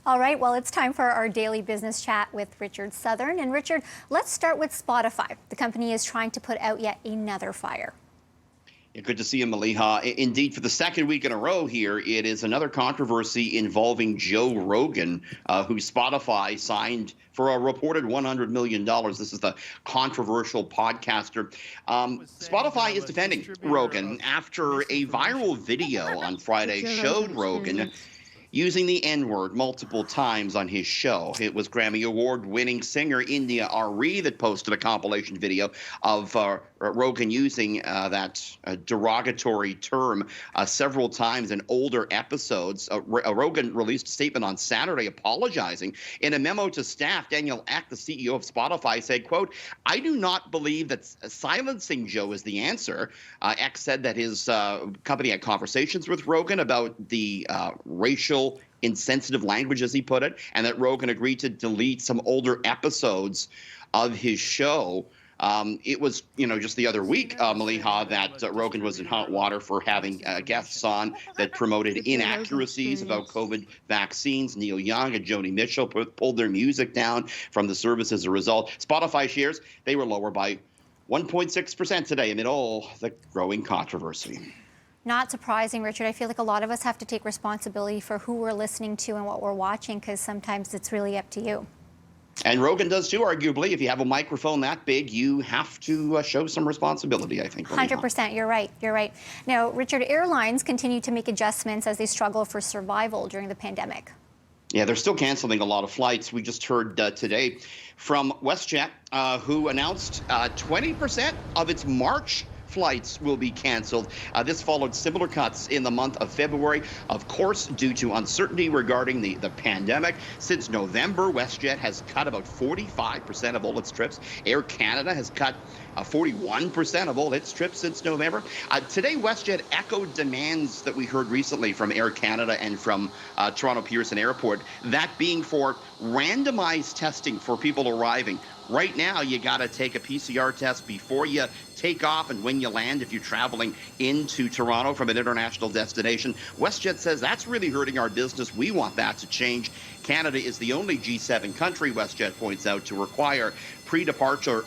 All right, well, it's time for our daily business chat with Richard Southern. And Richard, let's start with Spotify. The company is trying to put out yet another fire. Yeah, good to see you, Maliha. Indeed, for the second week in a row here, it is another controversy involving Joe Rogan, who Spotify signed for a reported $100 million. This is the controversial podcaster. Spotify is defending Rogan after a viral video on Friday showed Rogan using the N-word multiple times on his show. It was Grammy Award-winning singer India Arie that posted a compilation video of Rogan using that derogatory term several times in older episodes. Rogan released a statement on Saturday apologizing. In a memo to staff, Daniel Ek, the CEO of Spotify, said, quote, "I do not believe that silencing Joe is the answer." Ek said that his company had conversations with Rogan about the racial insensitive language, as he put it, and that Rogan agreed to delete some older episodes of his show. It was, just the other week, Maliha, that Rogan was in hot water for having guests on that promoted inaccuracies about COVID vaccines. Neil Young and Joni Mitchell pulled their music down from the service as a result. Spotify shares, they were lower by 1.6% today amid all the growing controversy. Not surprising, Richard. I feel like a lot of us have to take responsibility for who we're listening to and what we're watching, because sometimes it's really up to you. And Rogan does too, arguably. If you have a microphone that big, you have to show some responsibility, I think. 100%. You're right. You're right. Now, Richard, airlines continue to make adjustments as they struggle for survival during the pandemic. Yeah, they're still canceling a lot of flights. We just heard today from WestJet, who announced 20% of its March flights will be canceled. This followed similar cuts in the month of February, of course, due to uncertainty regarding the pandemic. Since November, WestJet has cut about 45% of all its trips. Air Canada has cut 41% of all its trips since November. Today, WestJet echoed demands that we heard recently from Air Canada and from Toronto Pearson Airport, that being for randomized testing for people arriving. Right now, you got to take a PCR test before you take off and when you land if you're traveling into Toronto from an international destination. WestJet says that's really hurting our business. We want that to change. Canada is the only G7 country, WestJet points out, to require pre-departure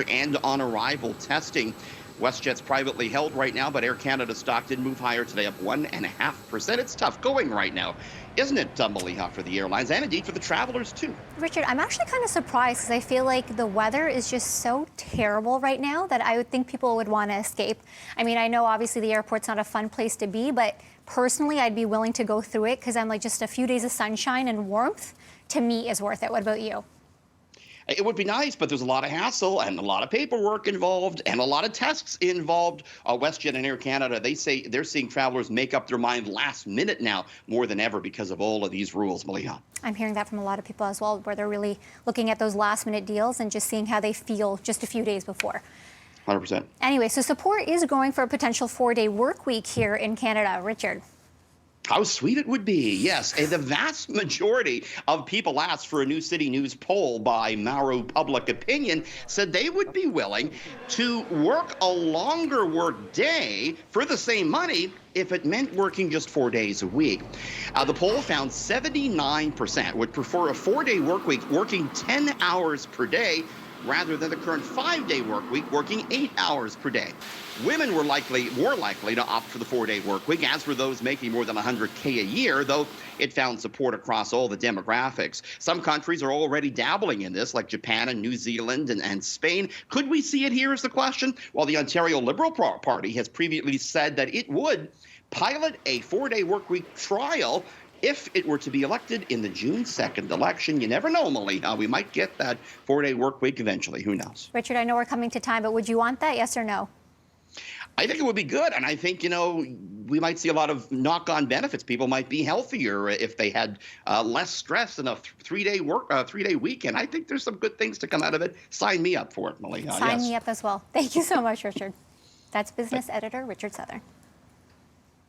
and on-arrival testing. WestJet's privately held right now, but Air Canada stock did move higher today, up 1.5%. It's tough going right now, isn't it, Maliha, for the airlines and indeed for the travelers too? Richard, I'm actually kind of surprised because I feel like the weather is just so terrible right now that I would think people would want to escape. I mean, I know obviously the airport's not a fun place to be, but personally I'd be willing to go through it because I'm like, just a few days of sunshine and warmth to me is worth it. What about you? It would be nice, but there's a lot of hassle and a lot of paperwork involved and a lot of tests involved. WestJet and Air Canada, they say they're seeing travelers make up their mind last minute now more than ever because of all of these rules, Maliha. I'm hearing that from a lot of people as well, where they're really looking at those last minute deals and just seeing how they feel just a few days before. 100%. Anyway, so support is growing for a potential 4-day work week here in Canada. Richard. How sweet it would be, yes. The vast majority of people asked for a New City News poll by Mauro Public Opinion said they would be willing to work a longer work day for the same money if it meant working just 4 days a week. The poll found 79% would prefer a 4-day work week working 10 hours per day rather than the current 5-day work week working 8 hours per day. Women were more likely to opt for the 4-day work week, as were those making more than $100K a year, though it found support across all the demographics. Some countries are already dabbling in this, like Japan and New Zealand and Spain. Could we see it here is the question? Well, the Ontario Liberal Party has previously said that it would pilot a 4-day work week trial if it were to be elected in the June 2nd election. You never know, Maliha. We might get that 4-day work week eventually. Who knows? Richard, I know we're coming to time, but would you want that, yes or no? I think it would be good, and I think, we might see a lot of knock-on benefits. People might be healthier if they had less stress in a 3-day weekend. I think there's some good things to come out of it. Sign me up for it, Maliha. Sign me up as well. Thank you so much, Richard. That's business editor Richard Southern.